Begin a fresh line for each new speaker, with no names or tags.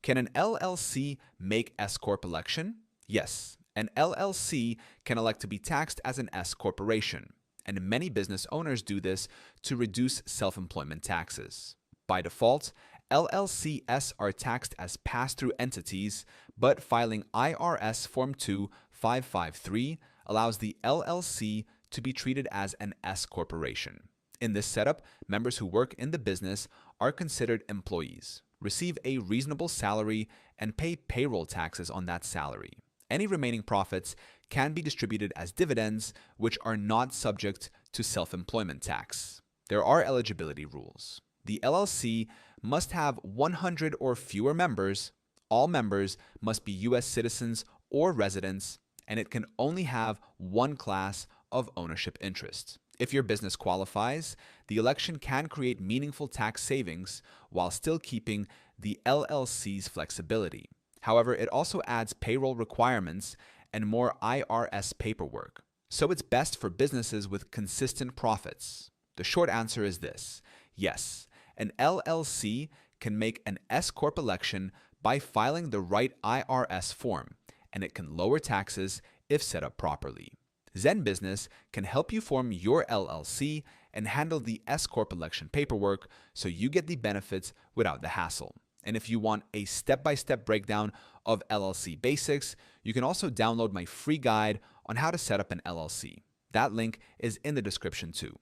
Can an LLC make S Corp election? Yes, an LLC can elect to be taxed as an S corporation, and many business owners do this to reduce self-employment taxes. By default, LLCs are taxed as pass-through entities, but filing IRS Form 2553 allows the LLC to be treated as an S corporation. In this setup, members who work in the business are considered employees, receive a reasonable salary, and pay payroll taxes on that salary. Any remaining profits can be distributed as dividends, which are not subject to self-employment tax. There are eligibility rules. The LLC must have 100 or fewer members. All members must be U.S. citizens or residents, and it can only have one class of ownership interest. If your business qualifies, the election can create meaningful tax savings while still keeping the LLC's flexibility. However, it also adds payroll requirements and more IRS paperwork. So it's best for businesses with consistent profits. The short answer is this: yes, an LLC can make an S Corp election by filing the right IRS form, and it can lower taxes if set up properly. Zen Business can help you form your LLC and handle the S Corp election paperwork so you get the benefits without the hassle. And if you want a step-by-step breakdown of LLC basics, you can also download my free guide on how to set up an LLC. That link is in the description too.